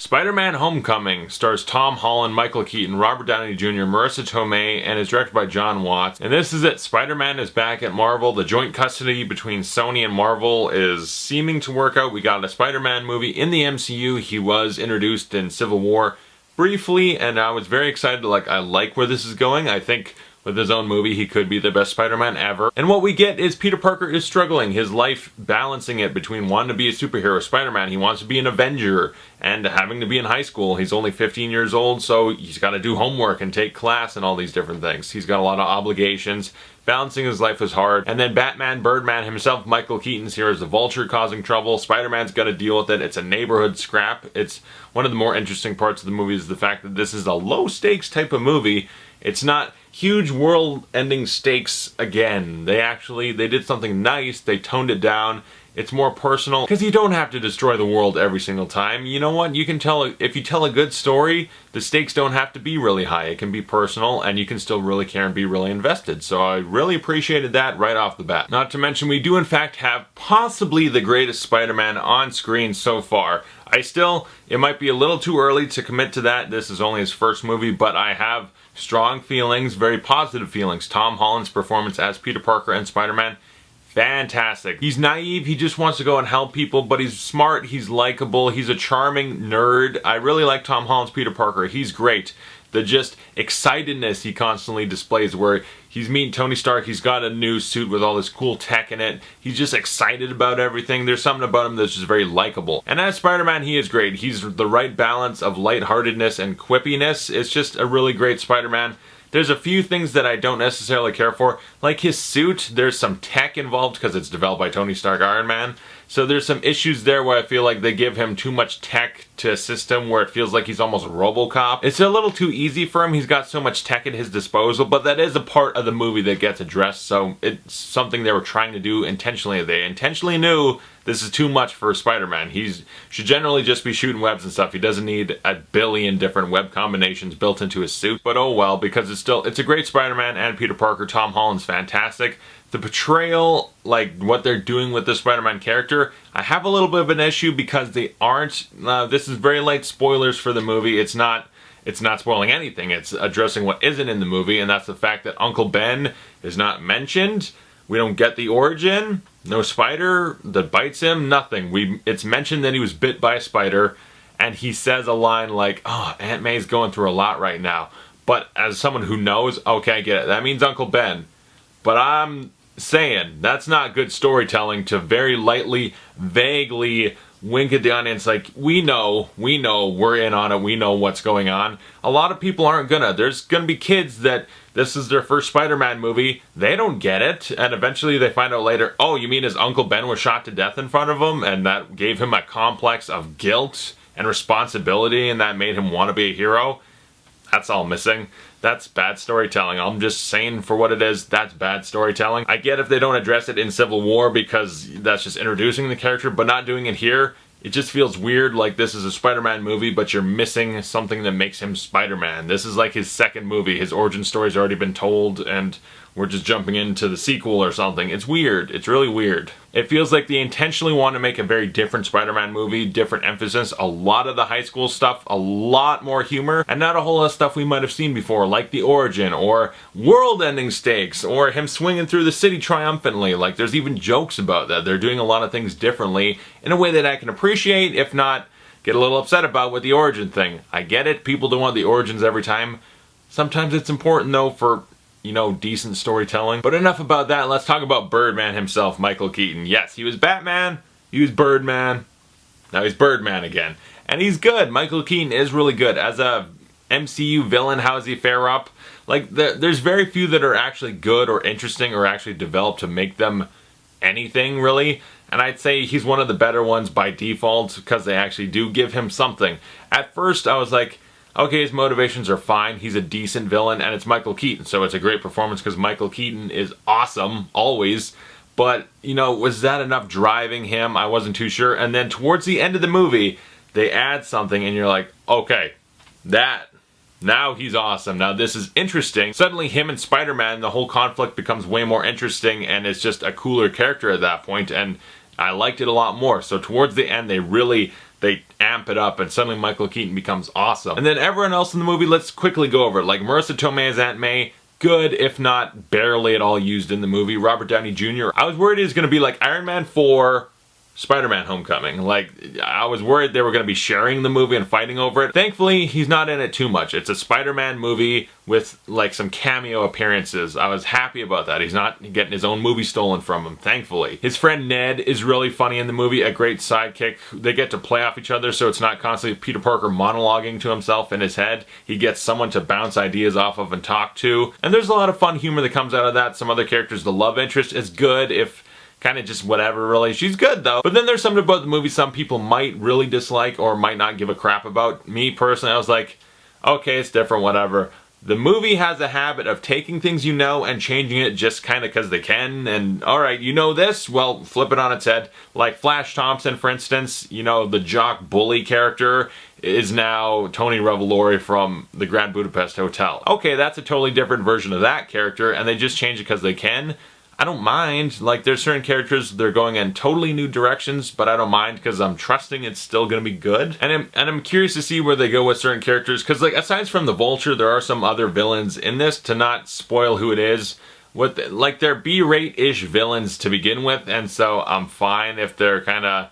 Spider-Man Homecoming stars Tom Holland, Michael Keaton, Robert Downey Jr., Marissa Tomei, and is directed by John Watts. And this is it. Spider-Man is back at Marvel. The joint custody between Sony and Marvel is seeming to work out. We got a Spider-Man movie in the MCU. He was introduced in Civil War briefly, and I was very excited. I like where this is going. I think with his own movie, he could be the best Spider-Man ever. And what we get is Peter Parker is struggling. His life balancing it between wanting to be a superhero Spider-Man. He wants to be an Avenger and having to be in high school. He's only 15 years old, so he's got to do homework and take class and all these different things. He's got a lot of obligations. Balancing his life is hard. And then Batman, Birdman himself, Michael Keaton's here as the Vulture causing trouble. Spider-Man's got to deal with it. It's a neighborhood scrap. It's one of the more interesting parts of the movie is the fact that this is a low-stakes type of movie. It's not huge world-ending stakes again. They did something nice. They toned it down. It's more personal because you don't have to destroy the world every single time. You know what? You can if you tell a good story, the stakes don't have to be really high. It can be personal and you can still really care and be really invested. So I really appreciated that right off the bat. Not to mention we do in fact have possibly the greatest Spider-Man on screen so far. It might be a little too early to commit to that. This is only his first movie, but I have strong feelings, very positive feelings. Tom Holland's performance as Peter Parker and Spider-Man, fantastic. He's naive, he just wants to go and help people, but he's smart, he's likable, he's a charming nerd. I really like Tom Holland's Peter Parker, he's great. The just excitedness he constantly displays where he's meeting Tony Stark, he's got a new suit with all this cool tech in it. He's just excited about everything. There's something about him that's just very likable. And as Spider-Man, he is great. He's the right balance of lightheartedness and quippiness. It's just a really great Spider-Man. There's a few things that I don't necessarily care for, like his suit. There's some tech involved because it's developed by Tony Stark Iron Man. So there's some issues there where I feel like they give him too much tech to assist him where it feels like he's almost RoboCop. It's a little too easy for him. He's got so much tech at his disposal, but that is a part of the movie that gets addressed, so it's something they were trying to do intentionally. They intentionally knew this is too much for Spider-Man. He should generally just be shooting webs and stuff. He doesn't need a billion different web combinations built into his suit. But oh well, because it's a great Spider-Man and Peter Parker. Tom Holland's fantastic. The portrayal, like what they're doing with the Spider-Man character, I have a little bit of an issue because they aren't, this is very light spoilers for the movie. It's not spoiling anything. It's addressing what isn't in the movie, and that's the fact that Uncle Ben is not mentioned. We don't get the origin. No spider that bites him. Nothing. It's mentioned that he was bit by a spider, and he says a line like, "Oh, Aunt May's going through a lot right now." But as someone who knows, okay, I get it. That means Uncle Ben. But I'm saying that's not good storytelling to very lightly, vaguely wink at the audience like, we know, we're in on it, we know what's going on. A lot of people aren't gonna. There's gonna be kids that this is their first Spider-Man movie, they don't get it, and eventually they find out later, oh, you mean his Uncle Ben was shot to death in front of him, and that gave him a complex of guilt and responsibility, and that made him want to be a hero? That's all missing. That's bad storytelling. I'm just saying for what it is, that's bad storytelling. I get if they don't address it in Civil War because that's just introducing the character, but not doing it here, it just feels weird, like this is a Spider-Man movie, but you're missing something that makes him Spider-Man. This is like his second movie. His origin story's already been told, and we're just jumping into the sequel or something. It's weird. It's really weird. It feels like they intentionally want to make a very different Spider-Man movie, different emphasis, a lot of the high school stuff, a lot more humor, and not a whole lot of stuff we might have seen before, like the origin, or world-ending stakes, or him swinging through the city triumphantly. Like, there's even jokes about that. They're doing a lot of things differently in a way that I can appreciate, if not get a little upset about with the origin thing. I get it. People don't want the origins every time. Sometimes it's important, though, for decent storytelling. But enough about that. Let's talk about Birdman himself, Michael Keaton. Yes, he was Batman, he was Birdman, now he's Birdman again. And he's good. Michael Keaton is really good. As a MCU villain, how does he fare up? Like, there's very few that are actually good or interesting or actually developed to make them anything, really. And I'd say he's one of the better ones by default because they actually do give him something. At first, I was like, okay, his motivations are fine. He's a decent villain, and it's Michael Keaton, so it's a great performance because Michael Keaton is awesome, always. But, was that enough driving him? I wasn't too sure. And then towards the end of the movie, they add something, and you're like, okay, now he's awesome. Now this is interesting. Suddenly him and Spider-Man, the whole conflict becomes way more interesting, and it's just a cooler character at that point, and I liked it a lot more. So towards the end, they really they amp it up and suddenly Michael Keaton becomes awesome. And then everyone else in the movie, let's quickly go over it. Like Marissa Tomei as Aunt May, good, if not barely at all used in the movie. Robert Downey Jr., I was worried he was going to be like Iron Man 4, Spider-Man Homecoming. Like, I was worried they were going to be sharing the movie and fighting over it. Thankfully, he's not in it too much. It's a Spider-Man movie with, like, some cameo appearances. I was happy about that. He's not getting his own movie stolen from him, thankfully. His friend Ned is really funny in the movie, a great sidekick. They get to play off each other, so it's not constantly Peter Parker monologuing to himself in his head. He gets someone to bounce ideas off of and talk to. And there's a lot of fun humor that comes out of that. Some other characters, the love interest is good, if kind of just whatever, really. She's good, though. But then there's something about the movie some people might really dislike or might not give a crap about. Me, personally, I was like, okay, it's different, whatever. The movie has a habit of taking things you know and changing it just kind of because they can. And, alright, you know this? Well, flip it on its head. Like Flash Thompson, for instance, you know, the jock bully character is now Tony Revolori from the Grand Budapest Hotel. Okay, that's a totally different version of that character, and they just change it because they can. I don't mind. Like, there's certain characters, they're going in totally new directions, but I don't mind because I'm trusting it's still going to be good. And I'm curious to see where they go with certain characters, because, like, aside from the Vulture, there are some other villains in this, to not spoil who it is. With, like, they're B-rate-ish villains to begin with, and so I'm fine if they're kind of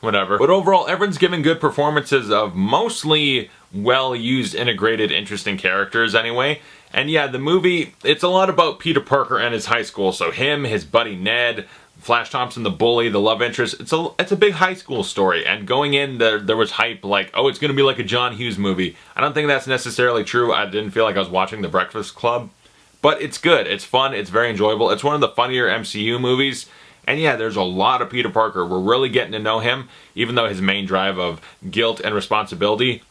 whatever. But overall, everyone's giving good performances of mostly well-used, integrated, interesting characters anyway. And yeah, the movie, it's a lot about Peter Parker and his high school. So him, his buddy Ned, Flash Thompson the bully, the love interest. It's a big high school story. And going in, there was hype like, oh, it's going to be like a John Hughes movie. I don't think that's necessarily true. I didn't feel like I was watching The Breakfast Club. But it's good. It's fun. It's very enjoyable. It's one of the funnier MCU movies. And yeah, there's a lot of Peter Parker. We're really getting to know him, even though his main drive of guilt and responsibility,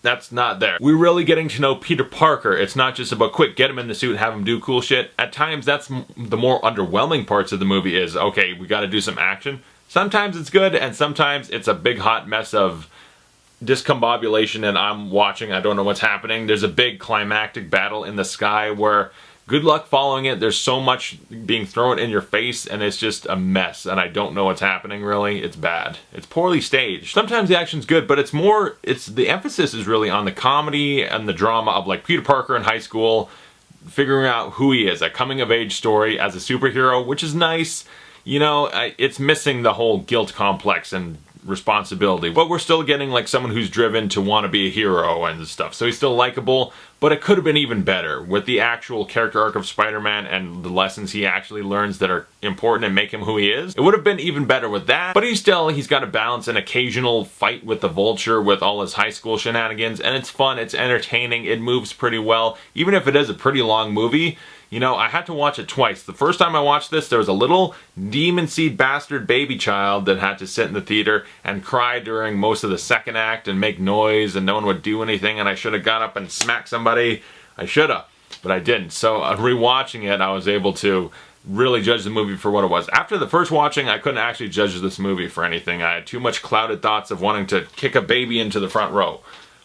that's not there. We're really getting to know Peter Parker. It's not just about quick, get him in the suit, have him do cool shit. At times, that's the more underwhelming parts of the movie is, okay, we gotta do some action. Sometimes it's good, and sometimes it's a big hot mess of discombobulation, and I'm watching, I don't know what's happening. There's a big climactic battle in the sky where good luck following it. There's so much being thrown in your face, and it's just a mess, and I don't know what's happening, really. It's bad. It's poorly staged. Sometimes the action's good, but the emphasis is really on the comedy and the drama of, like, Peter Parker in high school, figuring out who he is, a coming-of-age story as a superhero, which is nice. You know, it's missing the whole guilt complex and responsibility, but we're still getting like someone who's driven to want to be a hero and stuff, so he's still likable. But it could have been even better with the actual character arc of Spider-Man and the lessons he actually learns that are important and make him who he is. It would have been even better with that, but he's got to balance an occasional fight with the Vulture with all his high school shenanigans, and it's fun, it's entertaining, it moves pretty well, even if it is a pretty long movie. You know, I had to watch it twice. The first time I watched this, there was a little demon seed bastard baby child that had to sit in the theater and cry during most of the second act and make noise, and no one would do anything, and I should have got up and smacked somebody. I should have, but I didn't. So rewatching it, I was able to really judge the movie for what it was. After the first watching, I couldn't actually judge this movie for anything. I had too much clouded thoughts of wanting to kick a baby into the front row.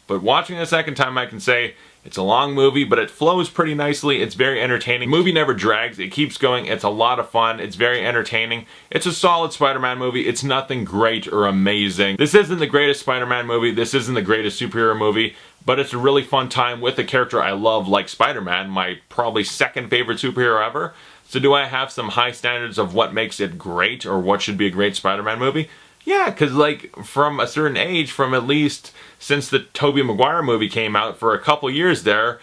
But watching it a second time, I can say it's a long movie, but it flows pretty nicely. It's very entertaining. The movie never drags. It keeps going. It's a lot of fun. It's very entertaining. It's a solid Spider-Man movie. It's nothing great or amazing. This isn't the greatest Spider-Man movie. This isn't the greatest superhero movie, but it's a really fun time with a character I love like Spider-Man, my probably second favorite superhero ever. So do I have some high standards of what makes it great or what should be a great Spider-Man movie? Yeah, because like from a certain age, from at least since the Tobey Maguire movie came out for a couple years there,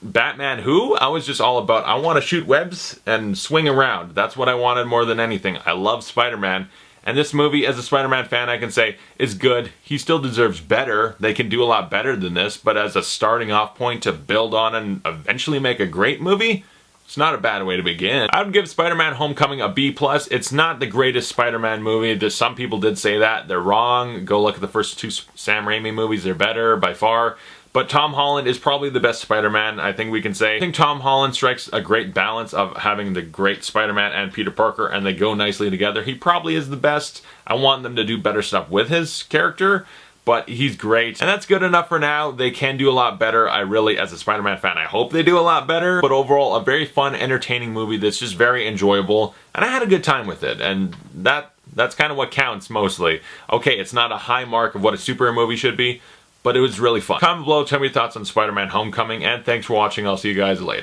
Batman Who? I was just all about, I want to shoot webs and swing around. That's what I wanted more than anything. I love Spider-Man. And this movie, as a Spider-Man fan, I can say, is good. He still deserves better. They can do a lot better than this, but as a starting off point to build on and eventually make a great movie, it's not a bad way to begin. I would give Spider-Man Homecoming a B+. It's not the greatest Spider-Man movie. Some people did say that. They're wrong. Go look at the first two Sam Raimi movies. They're better by far. But Tom Holland is probably the best Spider-Man, I think we can say. I think Tom Holland strikes a great balance of having the great Spider-Man and Peter Parker, and they go nicely together. He probably is the best. I want them to do better stuff with his character, but he's great. And that's good enough for now. They can do a lot better. I really, as a Spider-Man fan, I hope they do a lot better. But overall, a very fun, entertaining movie that's just very enjoyable. And I had a good time with it. And that That's kind of what counts mostly. Okay, it's not a high mark of what a superhero movie should be, but it was really fun. Comment below, tell me your thoughts on Spider-Man Homecoming, and thanks for watching. I'll see you guys later.